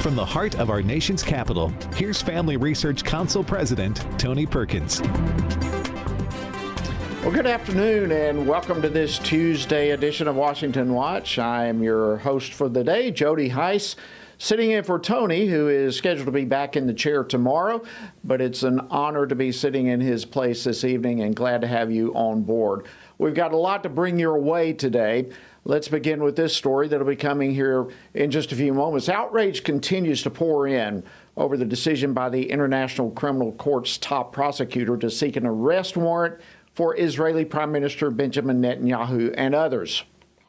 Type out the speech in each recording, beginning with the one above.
From the heart of our nation's capital, here's Family Research Council President Tony Perkins. Well, good afternoon and welcome to this Tuesday edition of Washington Watch. I am your host for the day, Jody Heiss, sitting in for Tony, who is scheduled to be back in the chair tomorrow, but it's an honor to be sitting in his place this evening and glad to have you on board. We've got a lot to bring your way today. Let's begin with this story that'll be coming here in just a few moments. Outrage continues to pour in over the decision by the International Criminal Court's top prosecutor to seek an arrest warrant for Israeli Prime Minister Benjamin Netanyahu and others.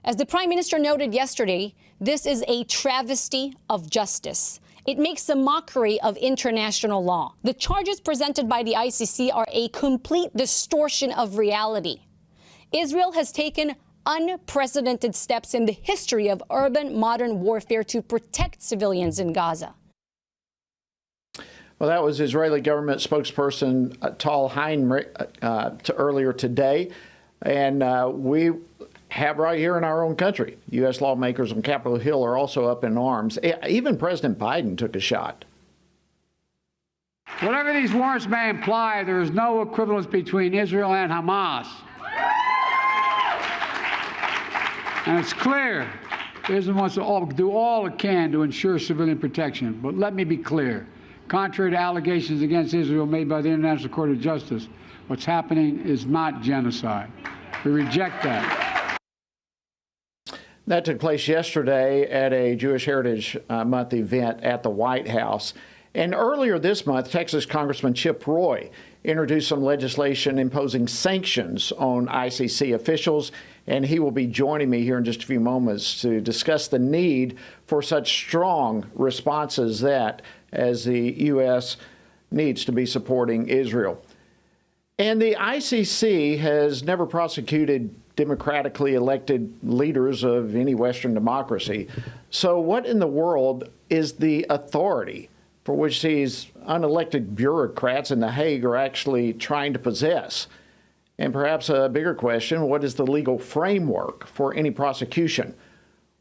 As the Prime Minister noted yesterday, this is a travesty of justice. It makes a mockery of international law. The charges presented by the ICC are a complete distortion of reality. Israel has taken unprecedented steps in the history of urban modern warfare to protect civilians in Gaza. Well, that was Israeli government spokesperson Tal Heinrich earlier today. And we have right here in our own country, U.S. lawmakers on Capitol Hill are also up in arms. Even President Biden took a shot. Whatever these warrants may imply, there is no equivalence between Israel and Hamas. And it's clear Israel wants to do all it can to ensure civilian protection. But let me be clear. Contrary to allegations against Israel made by the International Court of Justice, what's happening is not genocide. We reject that. That took place yesterday at a Jewish Heritage Month event at the White House. And earlier this month, Texas Congressman Chip Roy introduced some legislation imposing sanctions on ICC officials, and he will be joining me here in just a few moments to discuss the need for such strong responses that as the U.S. needs to be supporting Israel. And the ICC has never prosecuted democratically elected leaders of any Western democracy. So what in the world is the authority for which these unelected bureaucrats in The Hague are actually trying to possess? And perhaps a bigger question, what is the legal framework for any prosecution?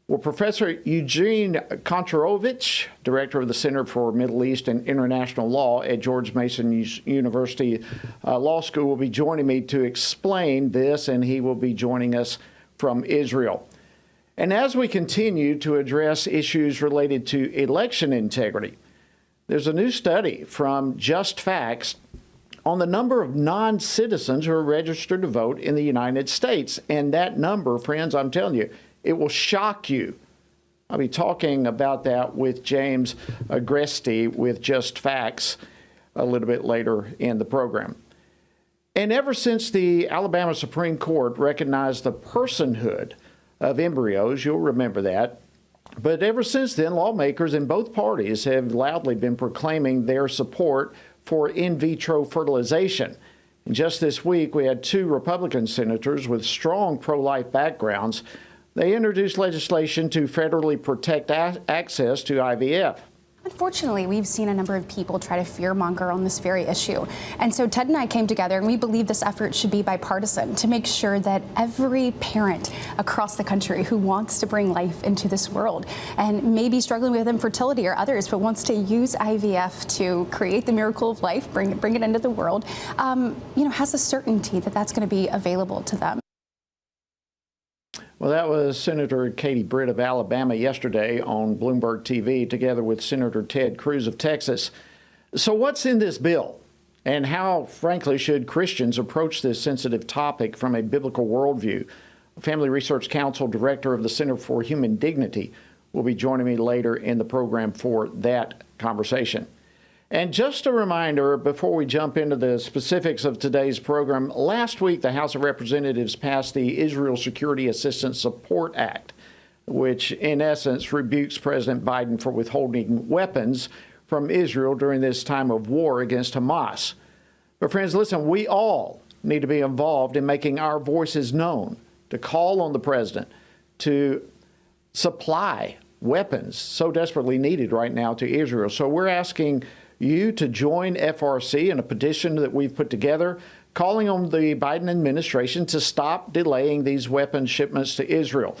Well, Professor Eugene Koncharovich, director of the Center for Middle East and International Law at George Mason University Law School, will be joining me to explain this, and he will be joining us from Israel. And as we continue to address issues related to election integrity, there's a new study from Just Facts on the number of non-citizens who are registered to vote in the United States. And that number, friends, I'm telling you, it will shock you. I'll be talking about that with James Agresti with Just Facts a little bit later in the program. And ever since the Alabama Supreme Court recognized the personhood of embryos, you'll remember that, but ever since then, lawmakers in both parties have loudly been proclaiming their support for in vitro fertilization. And just this week, we had two Republican senators with strong pro-life backgrounds. They introduced legislation to federally protect access to IVF. Unfortunately, we've seen a number of people try to fearmonger on this very issue. And so Ted and I came together, and we believe this effort should be bipartisan to make sure that every parent across the country who wants to bring life into this world and may be struggling with infertility or others, but wants to use IVF to create the miracle of life, bring it into the world, has a certainty that that's going to be available to them. Well, that was Senator Katie Britt of Alabama yesterday on Bloomberg TV, together with Senator Ted Cruz of Texas. So what's in this bill? And how, frankly, should Christians approach this sensitive topic from a biblical worldview? Family Research Council Director of the Center for Human Dignity will be joining me later in the program for that conversation. And just a reminder, before we jump into the specifics of today's program, last week the House of Representatives passed the Israel Security Assistance Support Act, which in essence rebukes President Biden for withholding weapons from Israel during this time of war against Hamas. But friends, listen, we all need to be involved in making our voices known, to call on the president to supply weapons so desperately needed right now to Israel. So we're asking you to join FRC in a petition that we've put together, calling on the Biden administration to stop delaying these weapons shipments to Israel.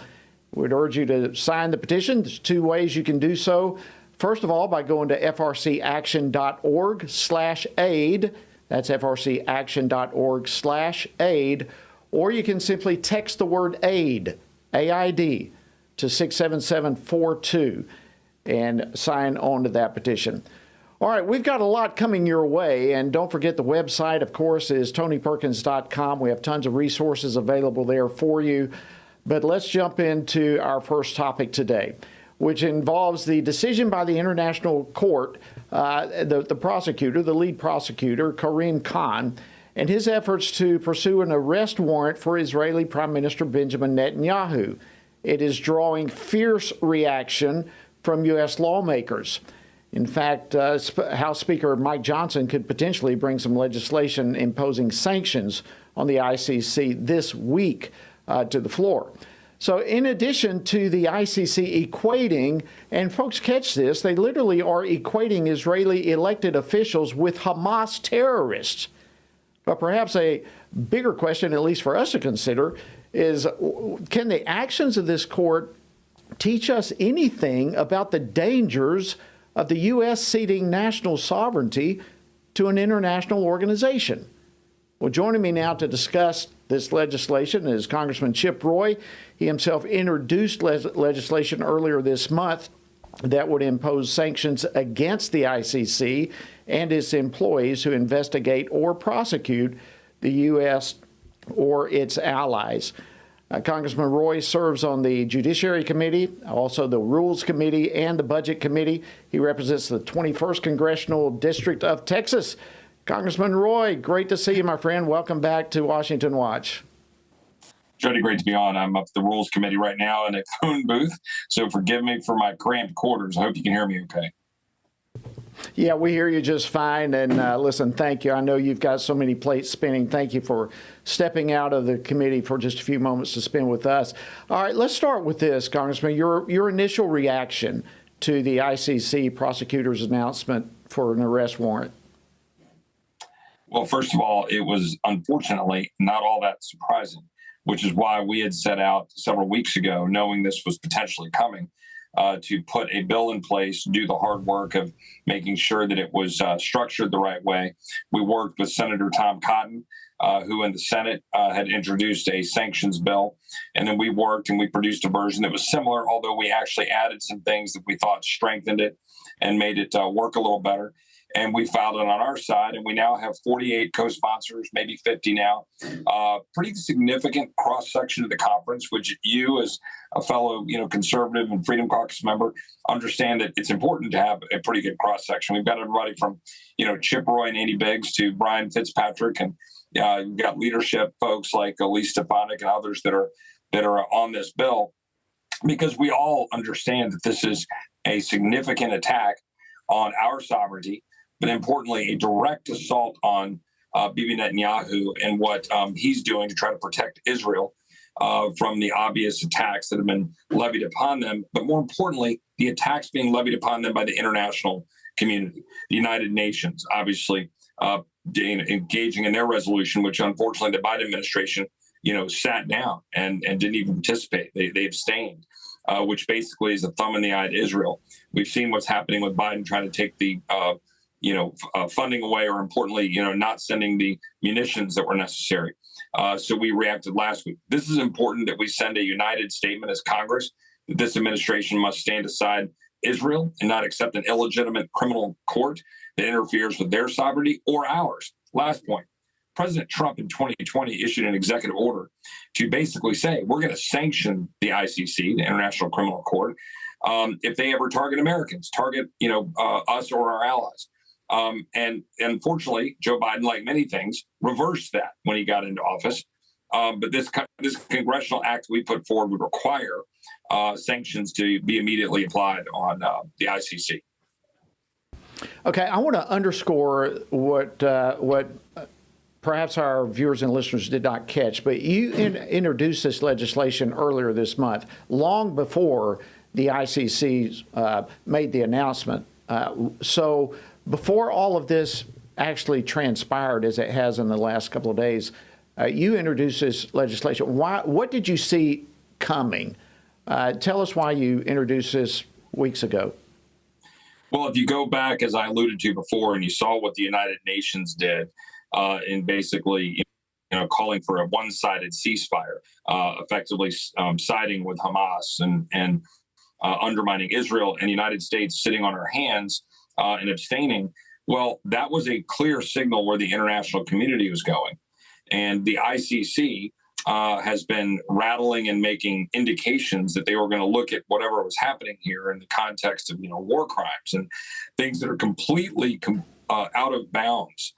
We'd urge you to sign the petition. There's two ways you can do so. First of all, by going to frcaction.org/aid. That's frcaction.org/aid. Or you can simply text the word AID, AID, to 67742 and sign on to that petition. All right, we've got a lot coming your way, and don't forget the website, of course, is tonyperkins.com. We have tons of resources available there for you. But let's jump into our first topic today, which involves the decision by the International Court, the prosecutor, the lead prosecutor, Karim Khan, and his efforts to pursue an arrest warrant for Israeli Prime Minister Benjamin Netanyahu. It is drawing fierce reaction from U.S. lawmakers. In fact, House Speaker Mike Johnson could potentially bring some legislation imposing sanctions on the ICC this week to the floor. So in addition to the ICC equating, and folks catch this, they literally are equating Israeli elected officials with Hamas terrorists. But perhaps a bigger question, at least for us to consider, is can the actions of this court teach us anything about the dangers of the U.S. ceding national sovereignty to an international organization? Well, joining me now to discuss this legislation is Congressman Chip Roy. He himself introduced legislation earlier this month that would impose sanctions against the ICC and its employees who investigate or prosecute the U.S. or its allies. Congressman Roy serves on the Judiciary Committee, also the Rules Committee, and the Budget Committee. He represents the 21st Congressional District of Texas. Congressman Roy, great to see you, my friend. Welcome back to Washington Watch. Jody, great to be on. I'm up at the Rules Committee right now in a phone booth, so forgive me for my cramped quarters. I hope you can hear me okay. Yeah, we hear you just fine. And listen, thank you. I know you've got so many plates spinning. Thank you for stepping out of the committee for just a few moments to spend with us. All right, let's start with this, Congressman. Your initial reaction to the ICC prosecutor's announcement for an arrest warrant. Well, first of all, it was unfortunately not all that surprising, which is why we had set out several weeks ago, knowing this was potentially coming, to put a bill in place, do the hard work of making sure that it was structured the right way. We worked with Senator Tom Cotton, who in the Senate had introduced a sanctions bill. And then we worked and we produced a version that was similar, although we actually added some things that we thought strengthened it and made it work a little better. And we filed it on our side, and we now have 48 co-sponsors, maybe 50 now. Pretty significant cross-section of the conference, which you, as a fellow, conservative and Freedom Caucus member, understand that it's important to have a pretty good cross-section. We've got everybody from, Chip Roy and Andy Biggs to Brian Fitzpatrick, and you've got leadership folks like Elise Stefanik and others that are on this bill, because we all understand that this is a significant attack on our sovereignty, but importantly, a direct assault on Bibi Netanyahu and what he's doing to try to protect Israel from the obvious attacks that have been levied upon them. But more importantly, the attacks being levied upon them by the international community, the United Nations, obviously engaging in their resolution, which unfortunately the Biden administration, sat down and didn't even participate. They abstained, which basically is a thumb in the eye to Israel. We've seen what's happening with Biden trying to take the funding away, or importantly, not sending the munitions that were necessary. So we reacted last week. This is important that we send a united statement as Congress that this administration must stand aside Israel and not accept an illegitimate criminal court that interferes with their sovereignty or ours. Last point. President Trump in 2020 issued an executive order to basically say we're going to sanction the ICC, the International Criminal Court, if they ever target Americans, target us or our allies. And unfortunately, Joe Biden, like many things, reversed that when he got into office. But this congressional act we put forward would require sanctions to be immediately applied on the ICC. Okay, I want to underscore what perhaps our viewers and listeners did not catch, but you introduced this legislation earlier this month, long before the ICC made the announcement. So before all of this actually transpired, as it has in the last couple of days, you introduced this legislation. What did you see coming? Tell us why you introduced this weeks ago. Well, if you go back, as I alluded to before, and you saw what the United Nations did in basically calling for a one-sided ceasefire, effectively siding with Hamas and undermining Israel, and the United States sitting on our hands and abstaining, well, that was a clear signal where the international community was going. And the ICC has been rattling and making indications that they were going to look at whatever was happening here in the context of war crimes and things that are completely out of bounds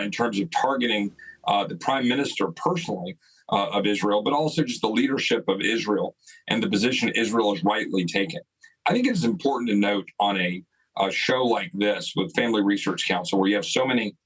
in terms of targeting the prime minister personally of Israel, but also just the leadership of Israel and the position Israel has rightly taken. I think it's important to note on a show like this with Family Research Council, where you have so many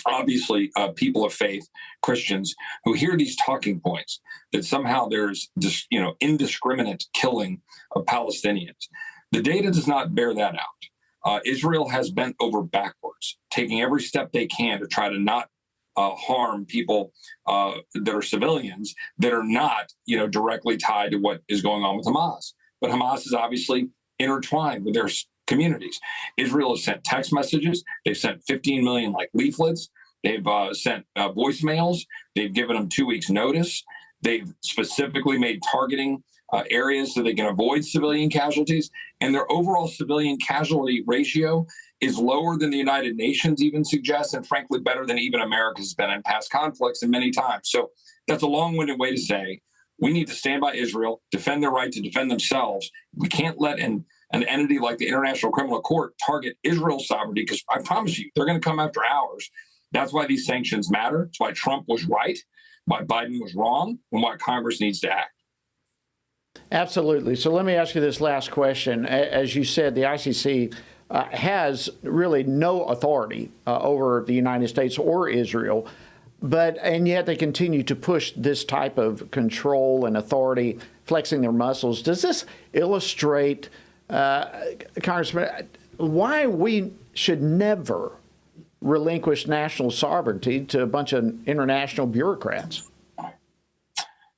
obviously people of faith, Christians, who hear these talking points that somehow there's this, indiscriminate killing of Palestinians. The data does not bear that out. Israel has bent over backwards, taking every step they can to try to not harm people that are civilians that are not, directly tied to what is going on with Hamas. But Hamas is obviously intertwined with their communities. Israel has sent text messages. They've sent 15 million leaflets. They've sent voicemails. They've given them 2 weeks notice. They've specifically made targeting areas so they can avoid civilian casualties. And their overall civilian casualty ratio is lower than the United Nations even suggests, and frankly, better than even America's been in past conflicts and many times. So that's a long-winded way to say we need to stand by Israel, defend their right to defend themselves. We can't let an entity like the International Criminal Court target Israel's sovereignty, because I promise you, they're going to come after ours. That's why these sanctions matter. It's why Trump was right, why Biden was wrong, and why Congress needs to act. Absolutely. So let me ask you this last question. As you said, the ICC has really no authority over the United States or Israel, and yet they continue to push this type of control and authority, flexing their muscles. Does this illustrate, Congressman, why we should never relinquish national sovereignty to a bunch of international bureaucrats?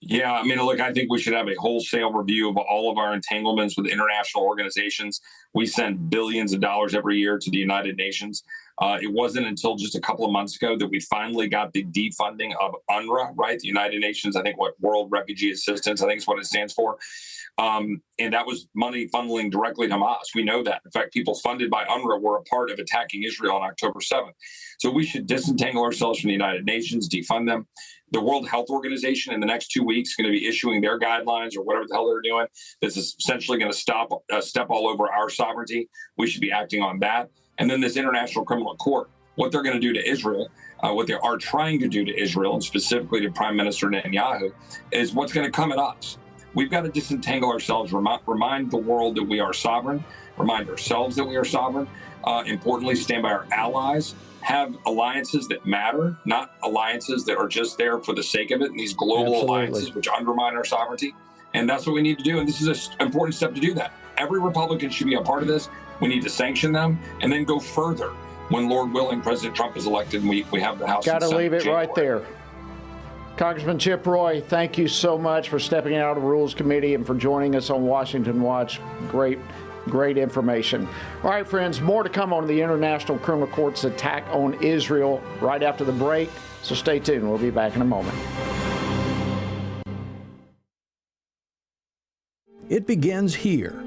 Yeah, I mean, look, I think we should have a wholesale review of all of our entanglements with international organizations. We send billions of dollars every year to the United Nations. It wasn't until just a couple of months ago that we finally got the defunding of UNRWA, right? The United Nations, I think World Refugee Assistance, I think is what it stands for. And that was money funneling directly to Hamas. We know that. In fact, people funded by UNRWA were a part of attacking Israel on October 7th. So we should disentangle ourselves from the United Nations, defund them. The World Health Organization in the next 2 weeks is going to be issuing their guidelines or whatever the hell they're doing. This is essentially going to step all over our sovereignty. We should be acting on that. And then this International Criminal Court, what they're going to do to Israel, what they are trying to do to Israel, and specifically to Prime Minister Netanyahu, is what's going to come at us. We've got to disentangle ourselves, remind the world that we are sovereign, remind ourselves that we are sovereign, importantly, stand by our allies, have alliances that matter, not alliances that are just there for the sake of it, and these global alliances which undermine our sovereignty. And that's what we need to do. And this is an important step to do that. Every Republican should be a part of this. We need to sanction them and then go further when, Lord willing, President Trump is elected and we have the House. Got to leave it right there. Congressman Chip Roy, thank you so much for stepping out of the Rules Committee and for joining us on Washington Watch. Great information. All right, friends, more to come on the International Criminal Court's attack on Israel right after the break. So stay tuned. We'll be back in a moment. It begins here,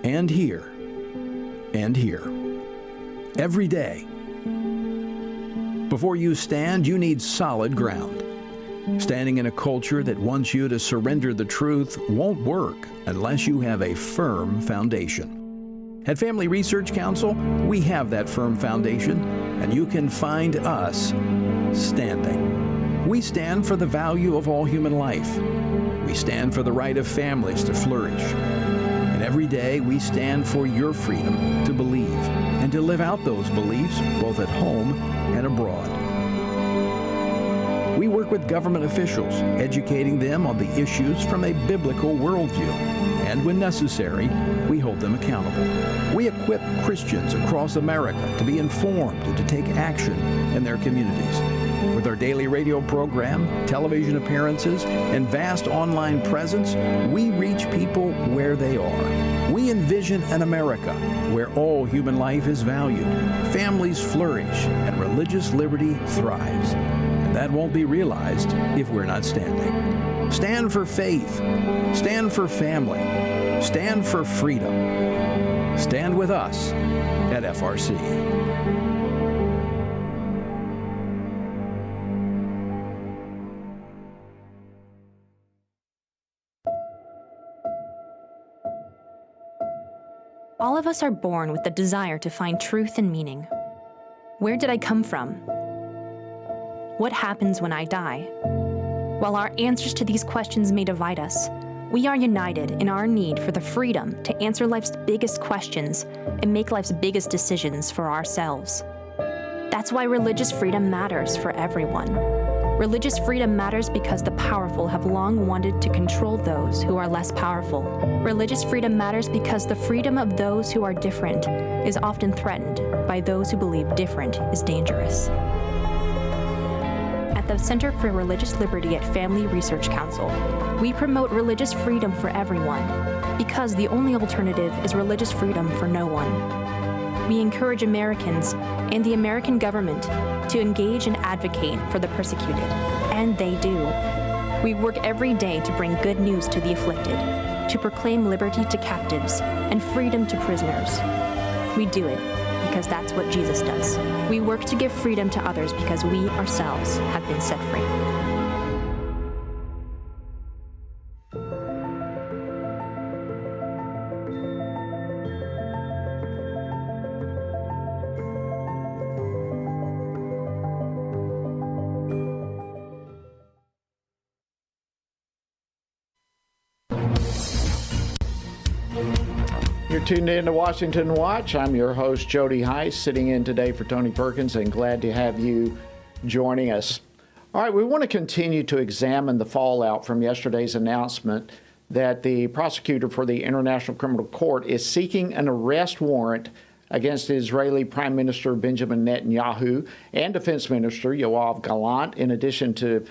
and here, and here. Every day. Before you stand, you need solid ground. Standing in a culture that wants you to surrender the truth won't work unless you have a firm foundation. At Family Research Council, we have that firm foundation, and you can find us standing. We stand for the value of all human life. We stand for the right of families to flourish. And every day we stand for your freedom to believe and to live out those beliefs both at home and abroad. We work with government officials, educating them on the issues from a biblical worldview. And when necessary, we hold them accountable. We equip Christians across America to be informed and to take action in their communities. With our daily radio program, television appearances, and vast online presence, we reach people where they are. We envision an America where all human life is valued, families flourish, and religious liberty thrives. And that won't be realized if we're not standing. Stand for faith. Stand for family. Stand for freedom. Stand with us at FRC. All of us are born with the desire to find truth and meaning. Where did I come from? What happens when I die? While our answers to these questions may divide us, we are united in our need for the freedom to answer life's biggest questions and make life's biggest decisions for ourselves. That's why religious freedom matters for everyone. Religious freedom matters because the powerful have long wanted to control those who are less powerful. Religious freedom matters because the freedom of those who are different is often threatened by those who believe different is dangerous. At the Center for Religious Liberty at Family Research Council, we promote religious freedom for everyone because the only alternative is religious freedom for no one. We encourage Americans and the American government to engage and advocate for the persecuted, and they do. We work every day to bring good news to the afflicted, to proclaim liberty to captives and freedom to prisoners. We do it because that's what Jesus does. We work to give freedom to others because we ourselves have been set free. You're tuned in to Washington Watch. I'm your host, Jody Heiss, sitting in today for Tony Perkins, and glad to have you joining us. All right, we want to continue to examine the fallout from yesterday's announcement that the prosecutor for the International Criminal Court is seeking an arrest warrant against Israeli Prime Minister Benjamin Netanyahu and Defense Minister Yoav Gallant, in addition to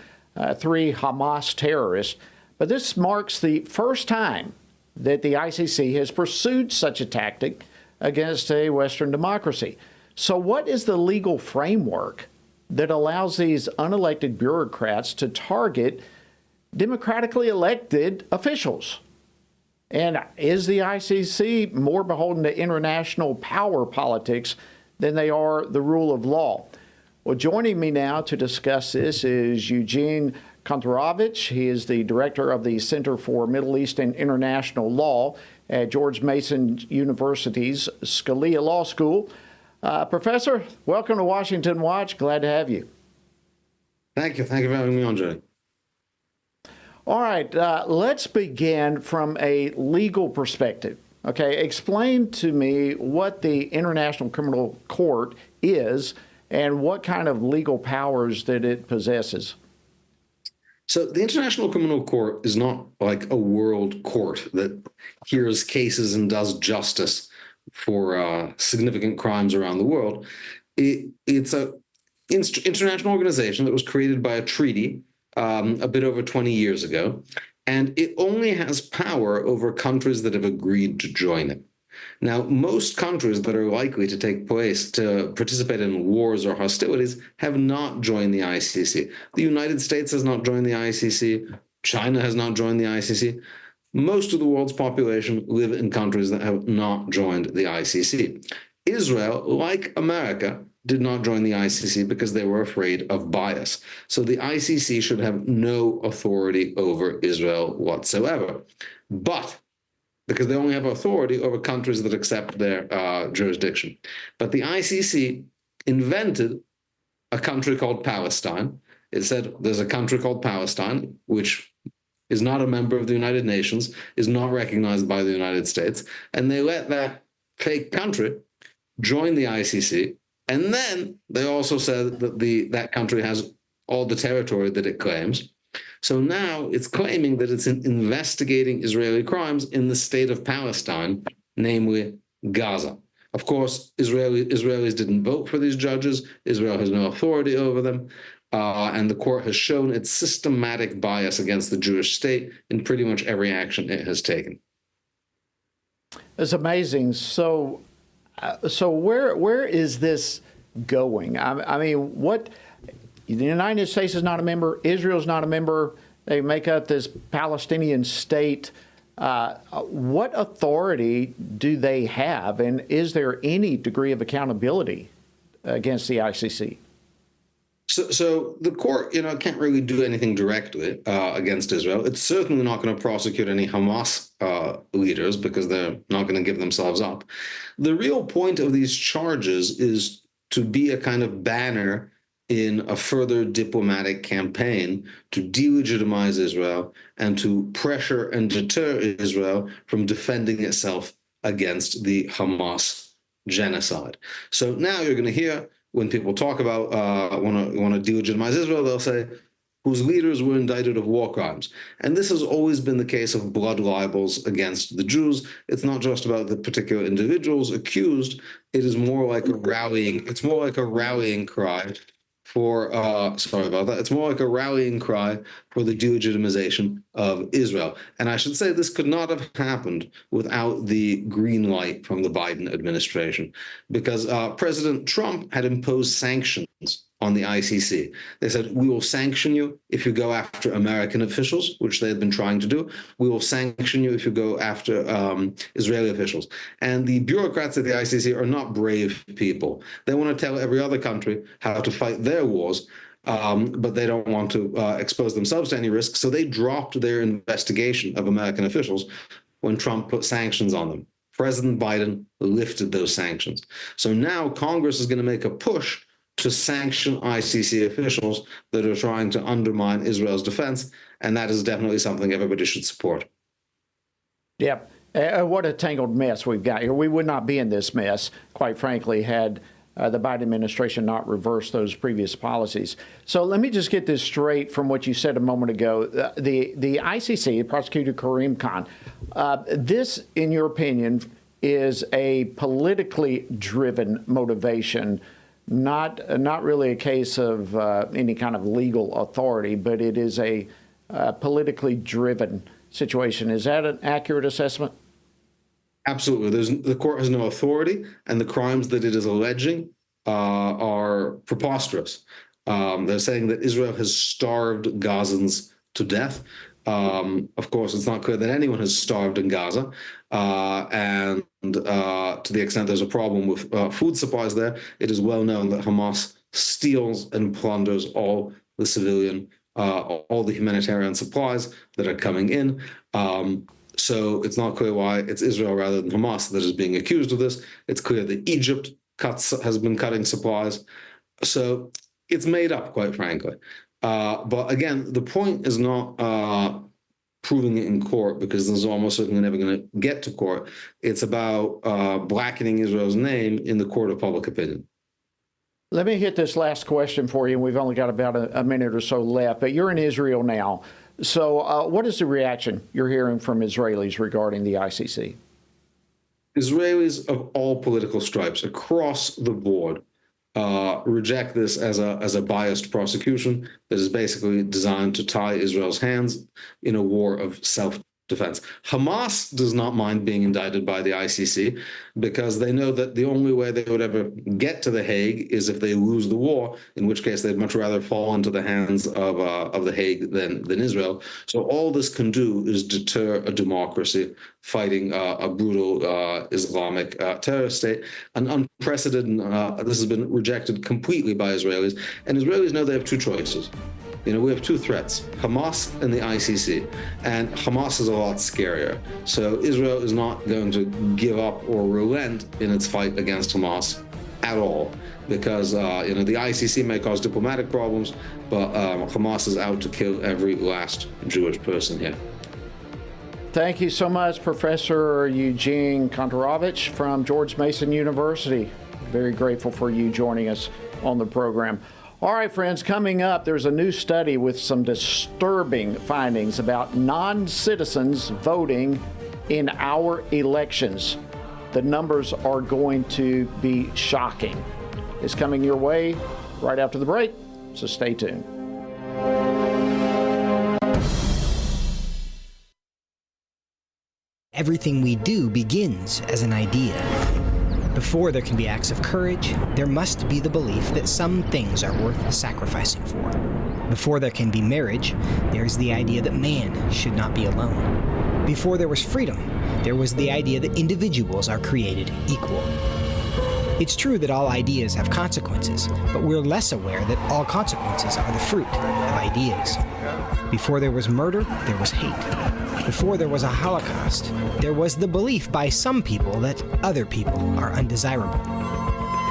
3 Hamas terrorists. But this marks the first time that the ICC has pursued such a tactic against a Western democracy. So what is the legal framework that allows these unelected bureaucrats to target democratically elected officials? And is the ICC more beholden to international power politics than they are the rule of law? Well, joining me now to discuss this is Eugene Kontorovich. He is the director of the Center for Middle East and International Law at George Mason University's Scalia Law School. Professor, welcome to Washington Watch. Glad to have you. Thank you. Thank you for having me on, Jody. All right. Let's begin from a legal perspective. Okay. Explain to me what the International Criminal Court is and what kind of legal powers that it possesses. So the International Criminal Court is not like a world court that hears cases and does justice for significant crimes around the world. It's an international organization that was created by a treaty a bit over 20 years ago, and it only has power over countries that have agreed to join it. Now, most countries that are likely to participate in wars or hostilities have not joined the ICC. The United States has not joined the ICC. China has not joined the ICC. Most of the world's population live in countries that have not joined the ICC. Israel, like America, did not join the ICC because they were afraid of bias. So the ICC should have no authority over Israel whatsoever. But because they only have authority over countries that accept their jurisdiction. But the ICC invented a country called Palestine. It said there's a country called Palestine, which is not a member of the United Nations, is not recognized by the United States, and they let that fake country join the ICC. And then they also said that that country has all the territory that it claims. So now it's claiming that it's investigating Israeli crimes in the state of Palestine, namely Gaza. Of course, Israelis didn't vote for these judges. Israel has no authority over them. And the court has shown its systematic bias against the Jewish state in pretty much every action it has taken. It's amazing. So where is this going? I mean, what? The United States is not a member. Israel's not a member. They make up this Palestinian state. What authority do they have, and is there any degree of accountability against the ICC? So the court, can't really do anything directly against Israel. It's certainly not going to prosecute any Hamas leaders because they're not going to give themselves up. The real point of these charges is to be a kind of banner in a further diplomatic campaign to delegitimize Israel and to pressure and deter Israel from defending itself against the Hamas genocide. So now you're going to hear when people talk about want to delegitimize Israel, they'll say, whose leaders were indicted of war crimes. And this has always been the case of blood libels against the Jews. It's not just about the particular individuals accused. It is more like a rallying. It's more like a rallying cry for, sorry about that. It's more like a rallying cry for the delegitimization of Israel. And I should say this could not have happened without the green light from the Biden administration, because President Trump had imposed sanctions on the ICC. They said, we will sanction you if you go after American officials, which they had been trying to do. We will sanction you if you go after Israeli officials. And the bureaucrats at the ICC are not brave people. They want to tell every other country how to fight their wars, but they don't want to expose themselves to any risk. So they dropped their investigation of American officials when Trump put sanctions on them. President Biden lifted those sanctions. So now Congress is going to make a push to sanction ICC officials that are trying to undermine Israel's defense, and that is definitely something everybody should support. Yep. What a tangled mess we've got here. We would not be in this mess, quite frankly, had the Biden administration not reversed those previous policies. So let me just get this straight from what you said a moment ago. The ICC, Prosecutor Karim Khan, this, in your opinion, is a politically driven motivation, not really a case of any kind of legal authority, but it is a politically driven situation. Is that an accurate assessment? Absolutely. The court has no authority, and the crimes that it is alleging are preposterous. They're saying that Israel has starved Gazans to death. Of course, it's not clear that anyone has starved in Gaza. And to the extent there's a problem with food supplies there, it is well known that Hamas steals and plunders all the civilian, all the humanitarian supplies that are coming in. So it's not clear why it's Israel rather than Hamas that is being accused of this. It's clear that Egypt has been cutting supplies. So it's made up, quite frankly. But again, the point is not proving it in court, because this is almost certainly never going to get to court. It's about blackening Israel's name in the court of public opinion. Let me hit this last question for you. We've only got about a minute or so left, but you're in Israel now. So what is the reaction you're hearing from Israelis regarding the ICC? Israelis of all political stripes across the board reject this as a biased prosecution that is basically designed to tie Israel's hands in a war of self-defense. Hamas does not mind being indicted by the ICC because they know that the only way they would ever get to The Hague is if they lose the war, in which case they'd much rather fall into the hands of The Hague than Israel. So all this can do is deter a democracy fighting a brutal Islamic terrorist state. An unprecedented, this has been rejected completely by Israelis. And Israelis know they have two choices. We have two threats, Hamas and the ICC. And Hamas is a lot scarier. So Israel is not going to give up or relent in its fight against Hamas at all, because the ICC may cause diplomatic problems, but Hamas is out to kill every last Jewish person here. Thank you so much, Professor Eugene Kontorovich from George Mason University. Very grateful for you joining us on the program. All right, friends, coming up, there's a new study with some disturbing findings about non-citizens voting in our elections. The numbers are going to be shocking. It's coming your way right after the break. So stay tuned. Everything we do begins as an idea. Before there can be acts of courage, there must be the belief that some things are worth sacrificing for. Before there can be marriage, there is the idea that man should not be alone. Before there was freedom, there was the idea that individuals are created equal. It's true that all ideas have consequences, but we're less aware that all consequences are the fruit of ideas. Before there was murder, there was hate. Before there was a Holocaust, there was the belief by some people that other people are undesirable.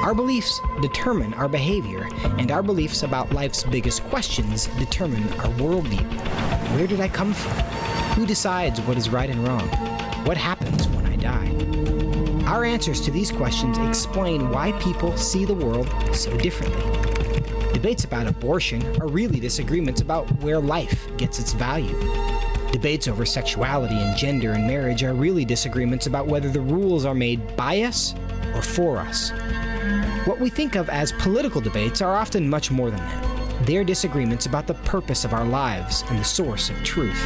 Our beliefs determine our behavior, and our beliefs about life's biggest questions determine our worldview. Where did I come from? Who decides what is right and wrong? What happens when I die? Our answers to these questions explain why people see the world so differently. Debates about abortion are really disagreements about where life gets its value. Debates over sexuality and gender and marriage are really disagreements about whether the rules are made by us or for us. What we think of as political debates are often much more than that. They're disagreements about the purpose of our lives and the source of truth.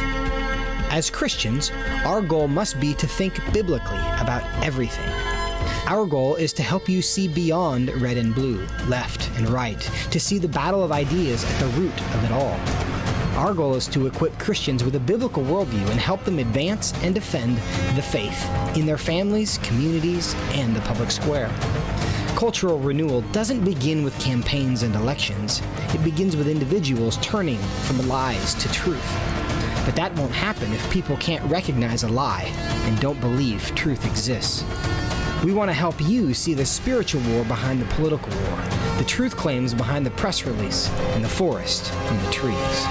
As Christians, our goal must be to think biblically about everything. Our goal is to help you see beyond red and blue, left and right, to see the battle of ideas at the root of it all. Our goal is to equip Christians with a biblical worldview and help them advance and defend the faith in their families, communities, and the public square. Cultural renewal doesn't begin with campaigns and elections. It begins with individuals turning from lies to truth. But that won't happen if people can't recognize a lie and don't believe truth exists. We want to help you see the spiritual war behind the political war, the truth claims behind the press release, and the forest from the trees.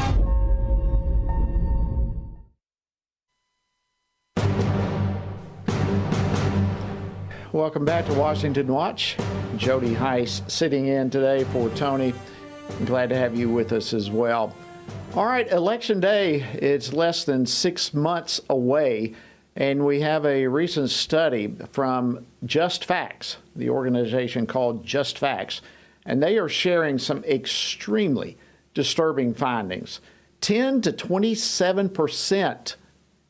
Welcome back to Washington Watch. Jody Heiss sitting in today for Tony. I'm glad to have you with us as well. All right, Election Day, it's less than 6 months away, and we have a recent study from Just Facts, the organization called Just Facts, and they are sharing some extremely disturbing findings. 10 to 27%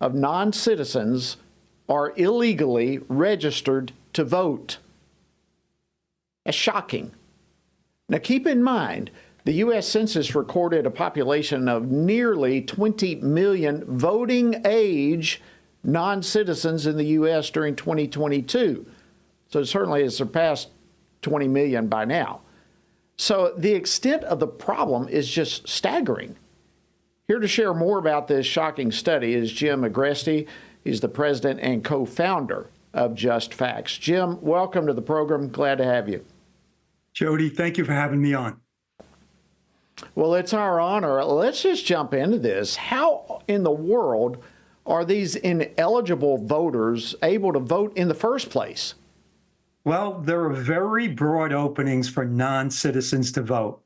of non-citizens are illegally registered to vote. That's shocking. Now keep in mind, the U.S. Census recorded a population of nearly 20 million voting age non-citizens in the U.S. during 2022. So it certainly has surpassed 20 million by now. So the extent of the problem is just staggering. Here to share more about this shocking study is Jim Agresti. He's the president and co-founder of Just Facts. Jim, welcome to the program. Glad to have you. Jody, thank you for having me on. Well, it's our honor. Let's just jump into this. How in the world are these ineligible voters able to vote in the first place? Well, there are very broad openings for non-citizens to vote.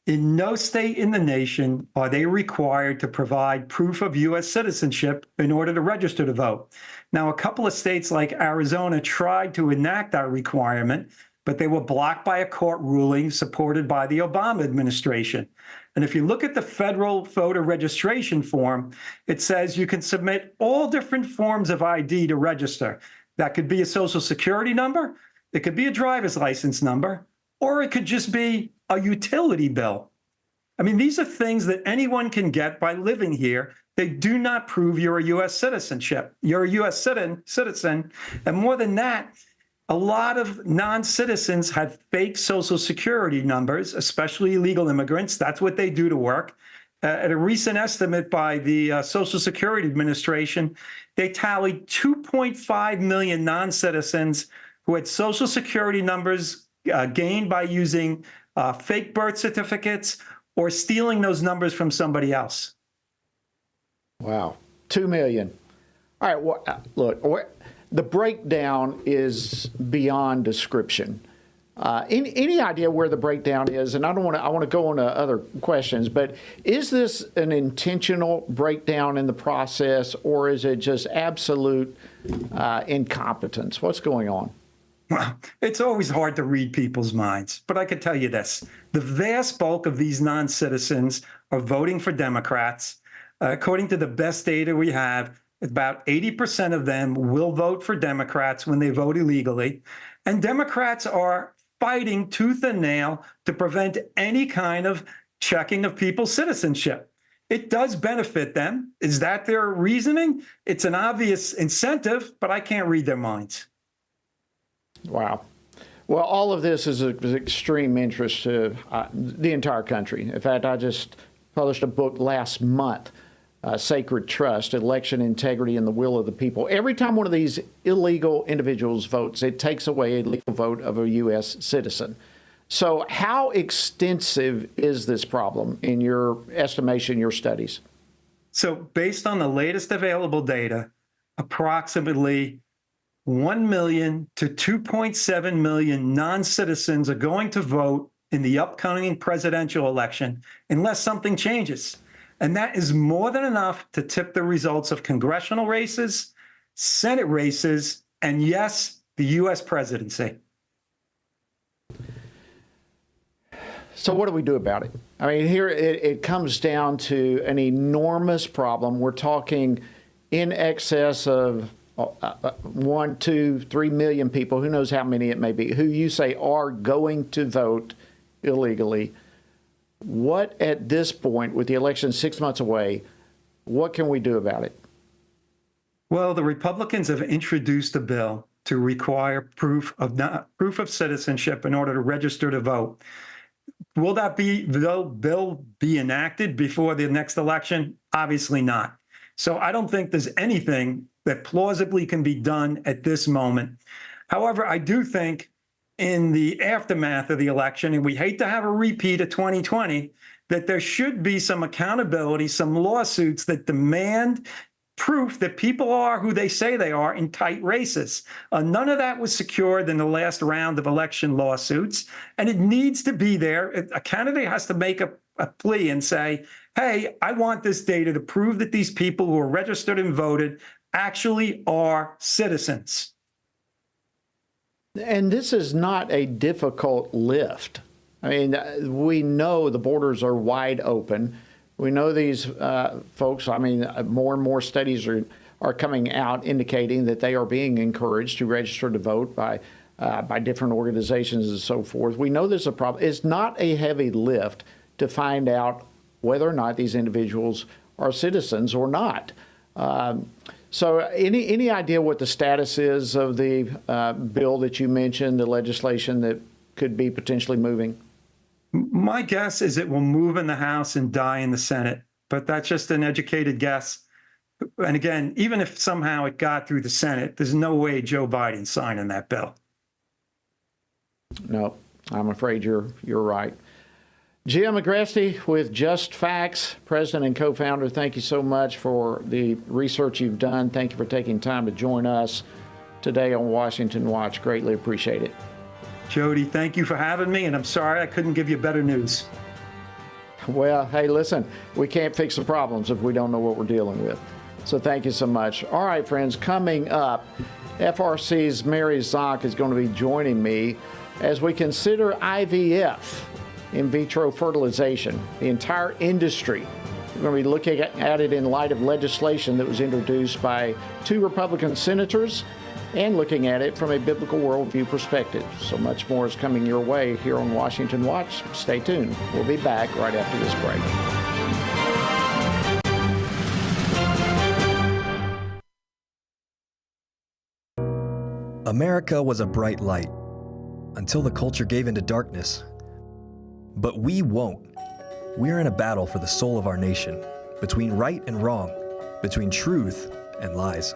In no state in the nation are they required to provide proof of U.S. citizenship in order to register to vote. Now, a couple of states like Arizona tried to enact that requirement, but they were blocked by a court ruling supported by the Obama administration. And if you look at the federal voter registration form, it says you can submit all different forms of ID to register. That could be a social security number, it could be a driver's license number, or it could just be a utility bill. I mean, these are things that anyone can get by living here. They do not prove you're a U.S. citizenship. You're a U.S. citizen. And more than that, a lot of non-citizens have fake social security numbers, especially illegal immigrants. That's what they do to work. At a recent estimate by the Social Security Administration, they tallied 2.5 million non-citizens who had social security numbers gained by using fake birth certificates or stealing those numbers from somebody else. Wow, 2 million. All right, well, look, the breakdown is beyond description. Any idea where the breakdown is? And I want to go on to other questions, but is this an intentional breakdown in the process, or is it just absolute incompetence? What's going on? Well, it's always hard to read people's minds, but I can tell you this. The vast bulk of these non-citizens are voting for Democrats. According to the best data we have, about 80% of them will vote for Democrats when they vote illegally. And Democrats are fighting tooth and nail to prevent any kind of checking of people's citizenship. It does benefit them. Is that their reasoning? It's an obvious incentive, but I can't read their minds. Wow. Well, all of this is of extreme interest to the entire country. In fact, I just published a book last month, Sacred Trust, Election Integrity and the Will of the People. Every time one of these illegal individuals votes, it takes away a legal vote of a U.S. citizen. So how extensive is this problem in your estimation, your studies? So based on the latest available data, approximately 1 million to 2.7 million non-citizens are going to vote in the upcoming presidential election unless something changes. And that is more than enough to tip the results of congressional races, Senate races, and yes, the U.S. presidency. So what do we do about it? I mean, here it comes down to an enormous problem. We're talking in excess of 1, 2, 3 million people, who knows how many it may be, who you say are going to vote illegally. What, at this point, with the election 6 months away, what can we do about it? Well, the Republicans have introduced a bill to require proof of citizenship in order to register to vote. Will that bill be enacted before the next election? Obviously not. So I don't think there's anything that plausibly can be done at this moment. However, I do think in the aftermath of the election, and we hate to have a repeat of 2020, that there should be some accountability, some lawsuits that demand proof that people are who they say they are in tight races. None of that was secured in the last round of election lawsuits, and it needs to be there. A candidate has to make a plea and say, hey, I want this data to prove that these people who are registered and voted actually are citizens. And this is not a difficult lift. I mean, we know the borders are wide open. We know these folks, I mean, more and more studies are coming out indicating that they are being encouraged to register to vote by different organizations and so forth. We know there's a problem. It's not a heavy lift to find out whether or not these individuals are citizens or not. So any idea what the status is of the bill that you mentioned, the legislation that could be potentially moving? My guess is it will move in the House and die in the Senate, but that's just an educated guess. And again, even if somehow it got through the Senate, there's no way Joe Biden's signing that bill. No, I'm afraid you're right. Jim Agresti with Just Facts, president and co-founder, thank you so much for the research you've done. Thank you for taking time to join us today on Washington Watch. Greatly appreciate it. Jody, thank you for having me, and I'm sorry I couldn't give you better news. Well, hey, listen, we can't fix the problems if we don't know what we're dealing with. So thank you so much. All right, friends, coming up, FRC's Mary Zock is going to be joining me as we consider IVF, in vitro fertilization, the entire industry. We're going to be looking at it in light of legislation that was introduced by 2 Republican senators and looking at it from a biblical worldview perspective. So much more is coming your way here on Washington Watch. Stay tuned. We'll be back right after this break. America was a bright light until the culture gave into darkness. But we won't. We're in a battle for the soul of our nation, between right and wrong, between truth and lies.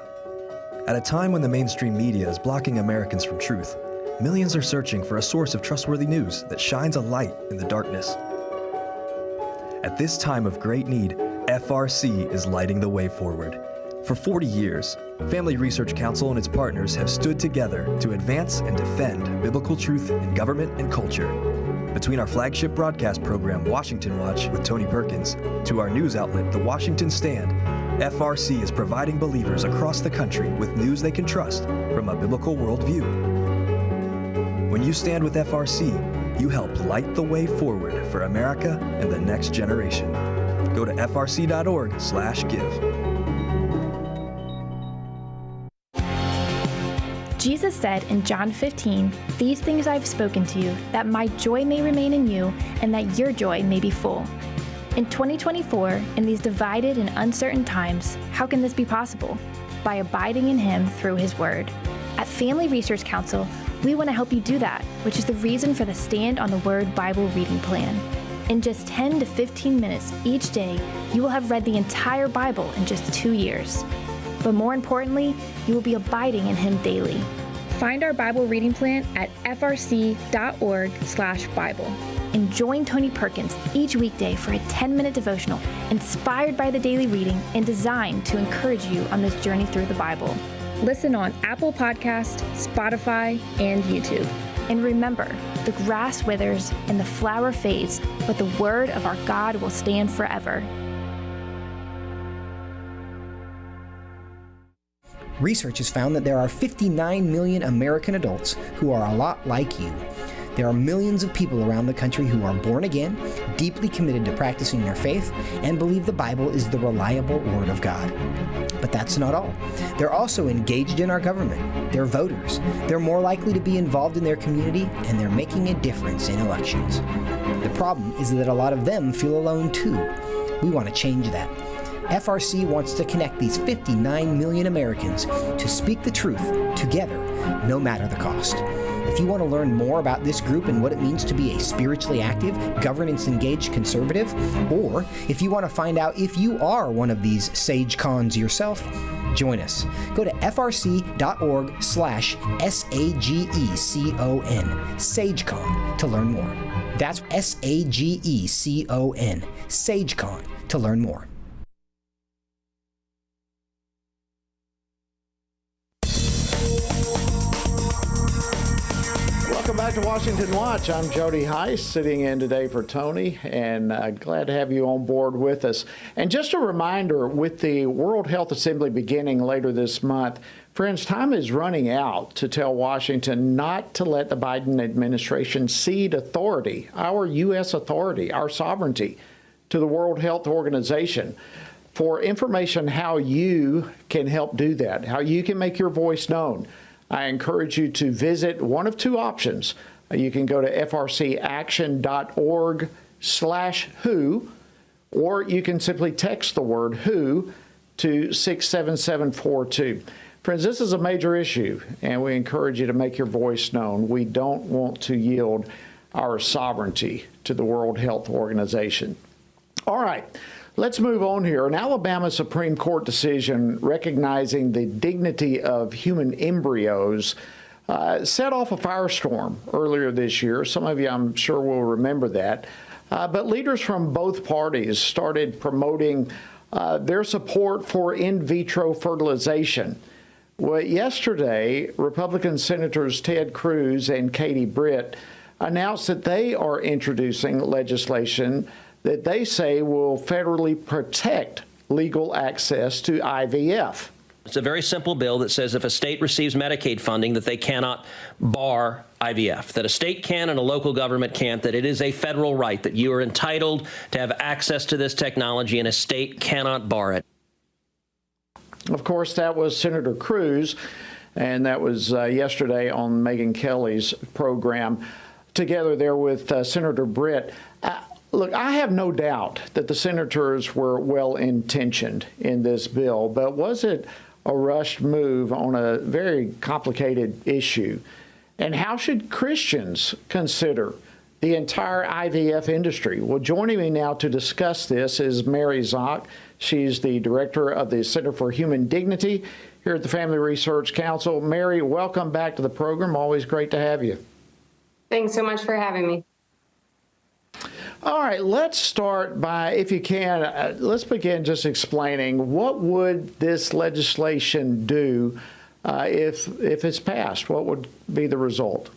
At a time when the mainstream media is blocking Americans from truth, millions are searching for a source of trustworthy news that shines a light in the darkness. At this time of great need, FRC is lighting the way forward. For 40 years, Family Research Council and its partners have stood together to advance and defend biblical truth in government and culture. Between our flagship broadcast program, Washington Watch with Tony Perkins, to our news outlet, The Washington Stand, FRC is providing believers across the country with news they can trust from a biblical worldview. When you stand with FRC, you help light the way forward for America and the next generation. Go to frc.org/give. Jesus said in John 15, "These things I've spoken to you, that my joy may remain in you, and that your joy may be full." In 2024, in these divided and uncertain times, how can this be possible? By abiding in Him through His Word. At Family Research Council, we want to help you do that, which is the reason for the Stand on the Word Bible reading plan. In just 10 to 15 minutes each day, you will have read the entire Bible in just 2 years. But more importantly, you will be abiding in Him daily. Find our Bible reading plan at frc.org/Bible. And join Tony Perkins each weekday for a 10-minute devotional inspired by the daily reading and designed to encourage you on this journey through the Bible. Listen on Apple Podcasts, Spotify, and YouTube. And remember, the grass withers and the flower fades, but the word of our God will stand forever. Research has found that there are 59 million American adults who are a lot like you. There are millions of people around the country who are born again, deeply committed to practicing their faith, and believe the Bible is the reliable Word of God. But that's not all. They're also engaged in our government. They're voters. They're more likely to be involved in their community, and they're making a difference in elections. The problem is that a lot of them feel alone too. We want to change that. FRC wants to connect these 59 million Americans to speak the truth together, no matter the cost. If you want to learn more about this group and what it means to be a spiritually active, governance-engaged conservative, or if you want to find out if you are one of these sage cons yourself, join us. Go to frc.org/SAGECON, SageCon, to learn more. That's SAGECON, SageCon, to learn more. Welcome back to Washington Watch. I'm Jody Heiss, sitting in today for Tony, and glad to have you on board with us. And just a reminder, with the World Health Assembly beginning later this month, friends, time is running out to tell Washington not to let the Biden administration cede authority, our U.S. authority, our sovereignty, to the World Health Organization. For information how you can help do that, how you can make your voice known, I encourage you to visit one of two options. You can go to frcaction.org/who, or you can simply text the word WHO to 67742. Friends, this is a major issue, and we encourage you to make your voice known. We don't want to yield our sovereignty to the World Health Organization. All right. Let's move on here. An Alabama Supreme Court decision recognizing the dignity of human embryos set off a firestorm earlier this year. Some of you, I'm sure, will remember that. But leaders from both parties started promoting their support for in vitro fertilization. Well, yesterday, Republican Senators Ted Cruz and Katie Britt announced that they are introducing legislation that they say will federally protect legal access to IVF. It's a very simple bill that says if a state receives Medicaid funding, that they cannot bar IVF, that a state can and a local government can't, that it is a federal right, that you are entitled to have access to this technology and a state cannot bar it. Of course, that was Senator Cruz, and that was yesterday on Megyn Kelly's program, together there with Senator Britt. Look, I have no doubt that the senators were well-intentioned in this bill, but was it a rushed move on a very complicated issue? And how should Christians consider the entire IVF industry? Well, joining me now to discuss this is Mary Zock. She's the director of the Center for Human Dignity here at the Family Research Council. Mary, welcome back to the program. Always great to have you. Thanks so much for having me. All right, let's start by, if you can, let's begin just explaining what would this legislation do if it's passed? What would be the result?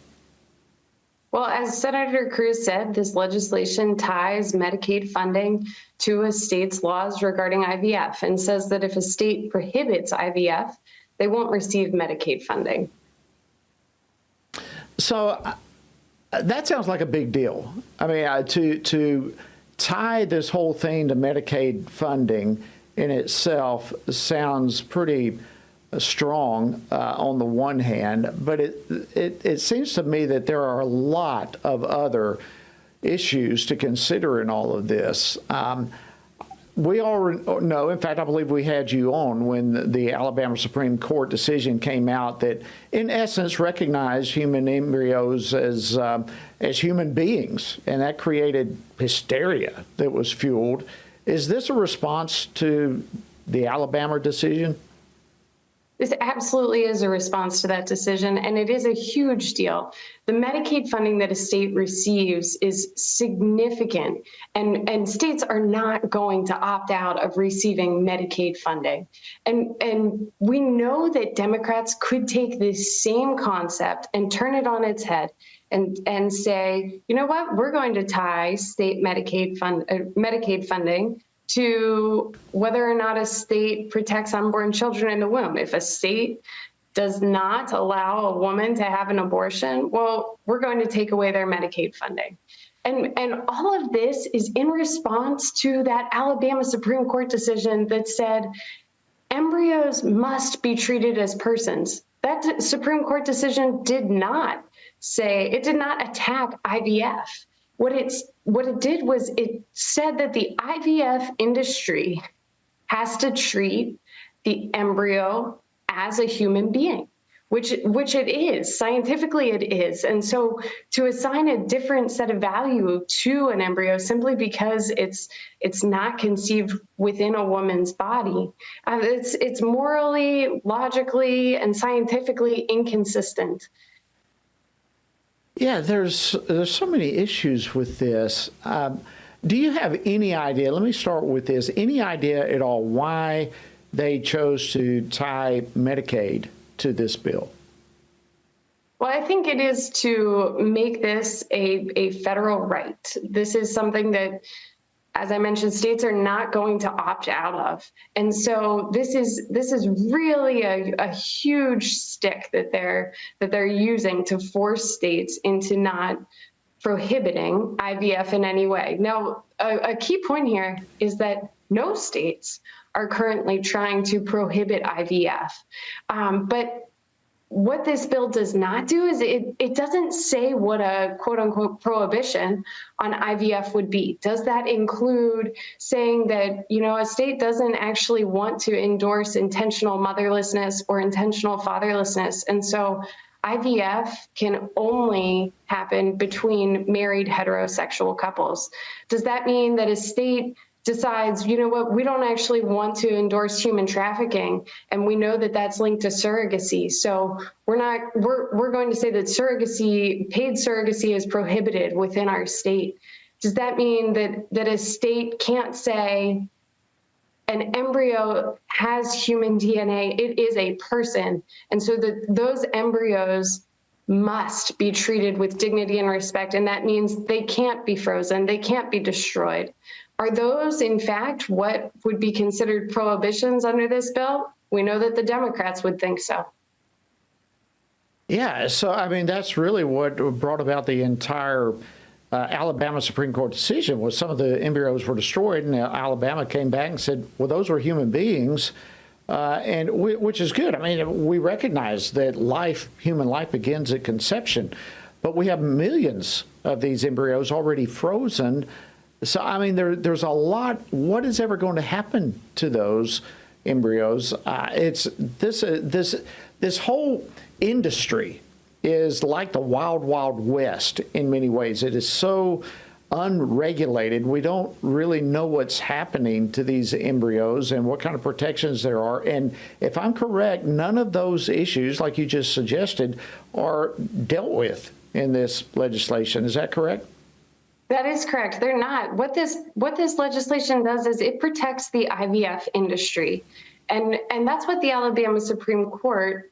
Well, as Senator Cruz said, this legislation ties Medicaid funding to a state's laws regarding IVF and says that if a state prohibits IVF, they won't receive Medicaid funding. So That sounds like a big deal. I mean, to tie this whole thing to Medicaid funding in itself sounds pretty strong on the one hand, but it seems to me that there are a lot of other issues to consider in all of this. We already know, in fact, I believe we had you on when the Alabama Supreme Court decision came out that, in essence, recognized human embryos as human beings, and that created hysteria that was fueled. Is this a response to the Alabama decision? This absolutely is a response to that decision, and it is a huge deal. The Medicaid funding that a state receives is significant, and states are not going to opt out of receiving Medicaid funding. And we know that Democrats could take this same concept and turn it on its head and say, you know what, we're going to tie state Medicaid funding to whether or not a state protects unborn children in the womb. If a state does not allow a woman to have an abortion, well, we're going to take away their Medicaid funding. And all of this is in response to that Alabama Supreme Court decision that said embryos must be treated as persons. That Supreme Court decision did not attack IVF. What it did was it said that the IVF industry has to treat the embryo as a human being, which it is. Scientifically, it is. And so to assign a different set of value to an embryo simply because it's not conceived within a woman's body, it's morally, logically, and scientifically inconsistent. Yeah, there's so many issues with this. Do you have any idea, let me start with this, any idea at all why they chose to tie Medicaid to this bill? Well, I think it is to make this a federal right. This is something that, as I mentioned, states are not going to opt out of. And so this is really a huge stick that they're using to force states into not prohibiting IVF in any way. Now, a key point here is that no states are currently trying to prohibit IVF. But what this bill does not do is it doesn't say what a quote unquote prohibition on IVF would be. Does that include saying that, a state doesn't actually want to endorse intentional motherlessness or intentional fatherlessness? And so IVF can only happen between married heterosexual couples. Does that mean that a state decides, we don't actually want to endorse human trafficking, and we know that that's linked to surrogacy, so we're going to say that paid surrogacy is prohibited within our state? Does that mean that a state can't say an embryo has human DNA, it is a person, and so that those embryos must be treated with dignity and respect, and that means they can't be frozen, they can't be destroyed? Are those, in fact, what would be considered prohibitions under this bill? We know that the Democrats would think so. Yeah, so I mean, that's really what brought about the entire Alabama Supreme Court decision, was some of the embryos were destroyed, and Alabama came back and said, well, those were human beings, which is good. I mean, we recognize that human life begins at conception, but we have millions of these embryos already frozen. So, I mean, there's a lot. What is ever going to happen to those embryos? It's this whole industry is like the wild, wild west in many ways. It is so unregulated. We don't really know what's happening to these embryos and what kind of protections there are. And if I'm correct, none of those issues, like you just suggested, are dealt with in this legislation. Is that correct? That is correct. They're not. What this legislation does is it protects the IVF industry. And that's what the Alabama Supreme Court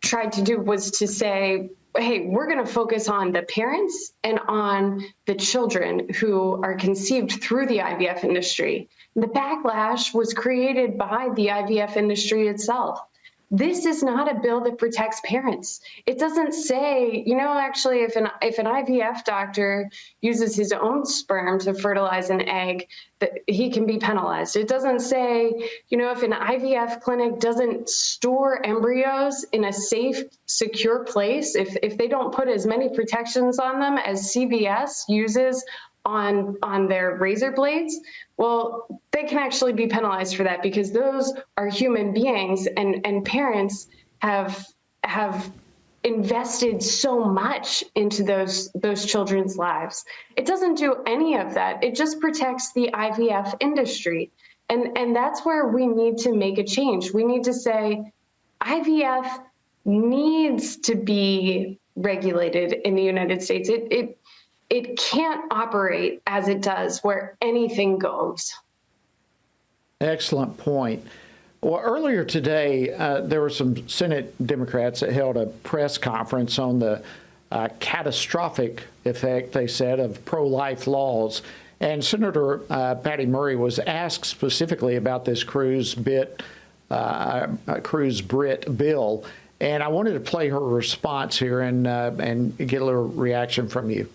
tried to do, was to say, hey, we're going to focus on the parents and on the children who are conceived through the IVF industry. The backlash was created by the IVF industry itself. This is not a bill that protects parents. It doesn't say, actually, if an IVF doctor uses his own sperm to fertilize an egg, that he can be penalized. It doesn't say, if an IVF clinic doesn't store embryos in a safe, secure place, if they don't put as many protections on them as CVS uses on their razor blades, well, they can actually be penalized for that, because those are human beings, and parents have invested so much into those children's lives. It doesn't do any of that. It just protects the IVF industry. And that's where we need to make a change. We need to say IVF needs to be regulated in the United States. It can't operate as it does, where anything goes. Excellent point. Well, earlier today, there were some Senate Democrats that held a press conference on the catastrophic effect, they said, of pro-life laws. And Senator Patty Murray was asked specifically about this Cruz Britt bill. And I wanted to play her response here and get a little reaction from you.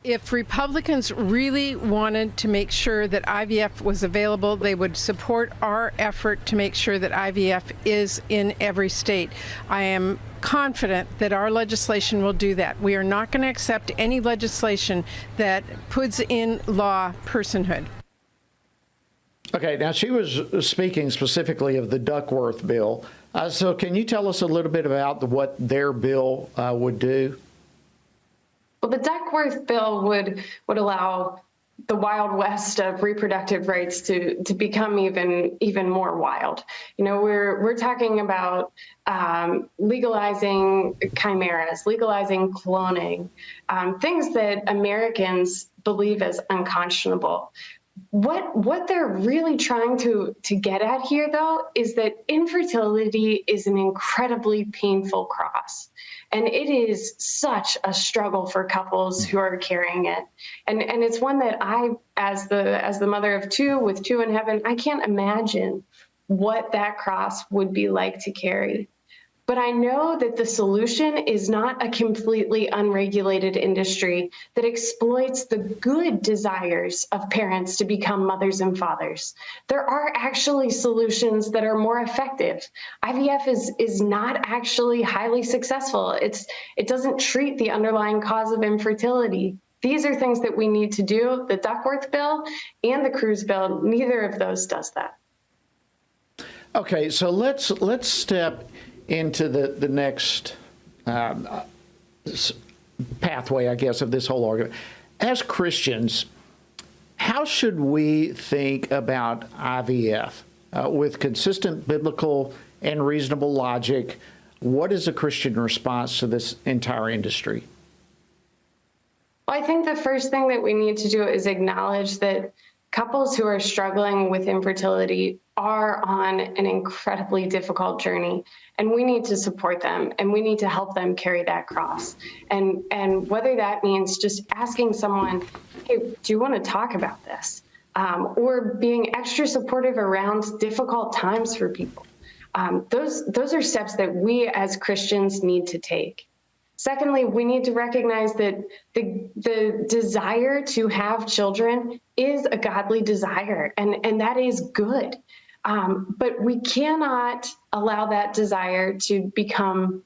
If Republicans really wanted to make sure that IVF was available, they would support our effort to make sure that IVF is in every state. I am confident that our legislation will do that. We are not going to accept any legislation that puts in law personhood. Okay, now she was speaking specifically of the Duckworth bill. So can you tell us a little bit about what their bill would do? Well, the Duckworth bill would allow the Wild West of reproductive rights to become even more wild. We're talking about legalizing chimeras, legalizing cloning, things that Americans believe as unconscionable. What they're really trying to get at here, though, is that infertility is an incredibly painful cross. And it is such a struggle for couples who are carrying it. And it's one that I, as the mother of two with two in heaven, I can't imagine what that cross would be like to carry. But I know that the solution is not a completely unregulated industry that exploits the good desires of parents to become mothers and fathers. There are actually solutions that are more effective. IVF is not actually highly successful. It doesn't treat the underlying cause of infertility. These are things that we need to do. The Duckworth bill and the Cruz bill, neither of those does that. Okay, so let's step into the next pathway, I guess, of this whole argument. As Christians, how should we think about IVF with consistent biblical and reasonable logic? What is a Christian response to this entire industry? Well, I think the first thing that we need to do is acknowledge that couples who are struggling with infertility are on an incredibly difficult journey, and we need to support them, and we need to help them carry that cross. And whether that means just asking someone, hey, do you want to talk about this? Or being extra supportive around difficult times for people. Those are steps that we as Christians need to take. Secondly, we need to recognize that the desire to have children is a godly desire, and that is good. But we cannot allow that desire to become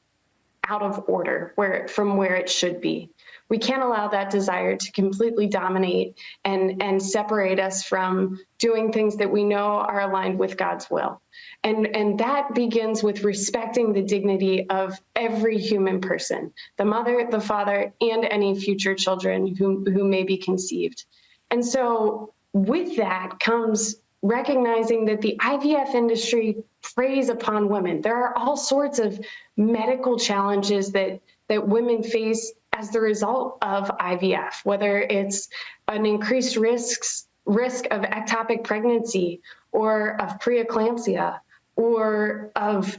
out of order from where it should be. We can't allow that desire to completely dominate and separate us from doing things that we know are aligned with God's will. And that begins with respecting the dignity of every human person, the mother, the father, and any future children who may be conceived. And so with that comes recognizing that the IVF industry preys upon women. There are all sorts of medical challenges that women face as the result of IVF, whether it's an increased risk of ectopic pregnancy or of preeclampsia or of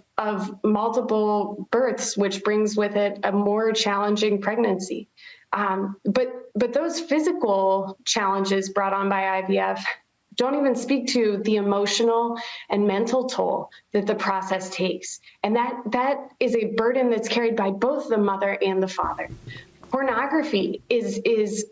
multiple births, which brings with it a more challenging pregnancy. But those physical challenges brought on by IVF, don't even speak to the emotional and mental toll that the process takes. And that is a burden that's carried by both the mother and the father. Pornography is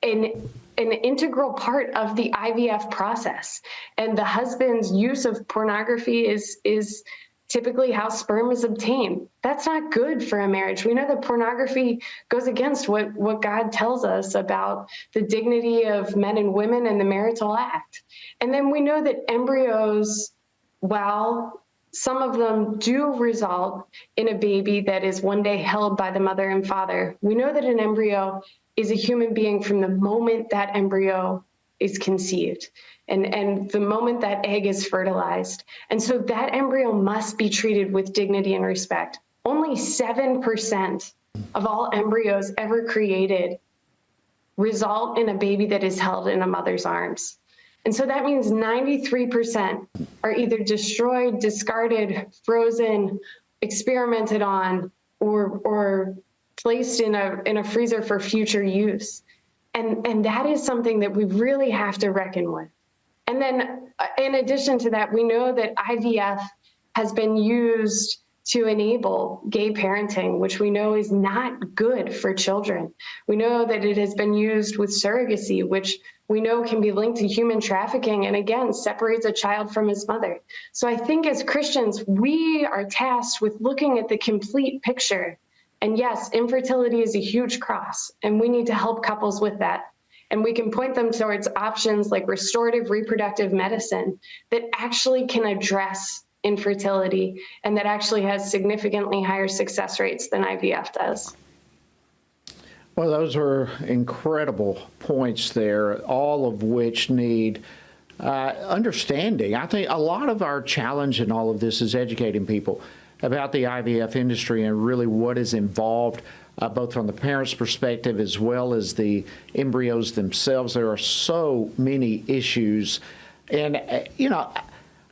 an integral part of the IVF process. And the husband's use of pornography is typically how sperm is obtained. That's not good for a marriage. We know that pornography goes against what God tells us about the dignity of men and women and the marital act. And then we know that embryos, while some of them do result in a baby that is one day held by the mother and father, we know that an embryo is a human being from the moment that embryo is conceived and the moment that egg is fertilized. And so that embryo must be treated with dignity and respect. Only 7% of all embryos ever created result in a baby that is held in a mother's arms. And so that means 93% are either destroyed, discarded, frozen, experimented on, or placed in a freezer for future use. And that is something that we really have to reckon with. And then in addition to that, we know that IVF has been used to enable gay parenting, which we know is not good for children. We know that it has been used with surrogacy, which we know can be linked to human trafficking and again, separates a child from his mother. So I think as Christians, we are tasked with looking at the complete picture. And yes, infertility is a huge cross, and we need to help couples with that. And we can point them towards options like restorative reproductive medicine that actually can address infertility and that actually has significantly higher success rates than IVF does. Well, those are incredible points there, all of which need understanding. I think a lot of our challenge in all of this is educating people about the IVF industry and really what is involved, both from the parent's perspective as well as the embryos themselves. There are so many issues. And,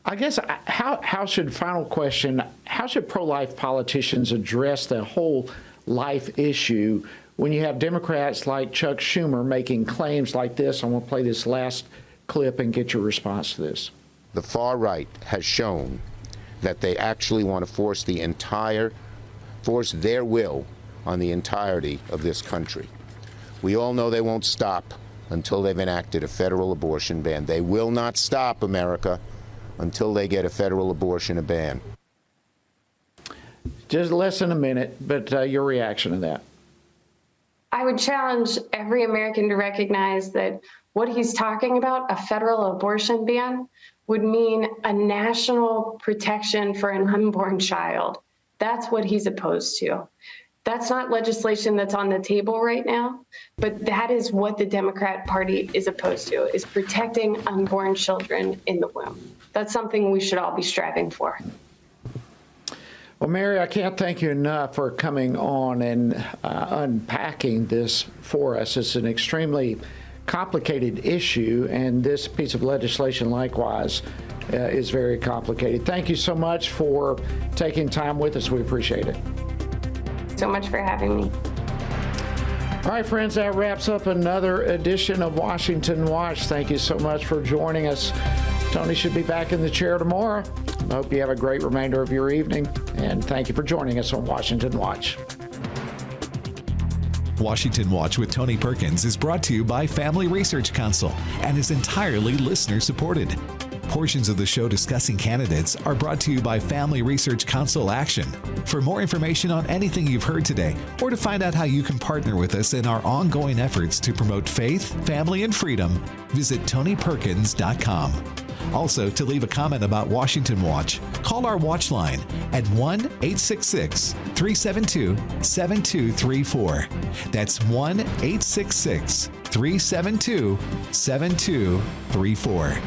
I guess how should pro-life politicians address the whole life issue when you have Democrats like Chuck Schumer making claims like this? I want to play this last clip and get your response to this. The far right has shown that they actually want to force their will on the entirety of this country. We all know they won't stop until they've enacted a federal abortion ban. They will not stop, America, until they get a federal abortion ban. Just less than a minute, but your reaction to that. I would challenge every American to recognize that what he's talking about, a federal abortion ban, would mean a national protection for an unborn child. That's what he's opposed to. That's not legislation that's on the table right now, but that is what the Democrat Party is opposed to, is protecting unborn children in the womb. That's something we should all be striving for. Well, Mary, I can't thank you enough for coming on and unpacking this for us. It's an extremely complicated issue, and this piece of legislation likewise is very complicated. Thank you so much for taking time with us. We appreciate it. So much for having me. All right, friends, that wraps up another edition of Washington Watch. Thank you so much for joining us. Tony should be back in the chair tomorrow. I hope you have a great remainder of your evening, and thank you for joining us on Washington Watch. Washington Watch with Tony Perkins is brought to you by Family Research Council and is entirely listener-supported. Portions of the show discussing candidates are brought to you by Family Research Council Action. For more information on anything you've heard today, or to find out how you can partner with us in our ongoing efforts to promote faith, family, and freedom, visit TonyPerkins.com. Also, to leave a comment about Washington Watch, call our watch line at 1-866-372-7234. That's 1-866-372-7234.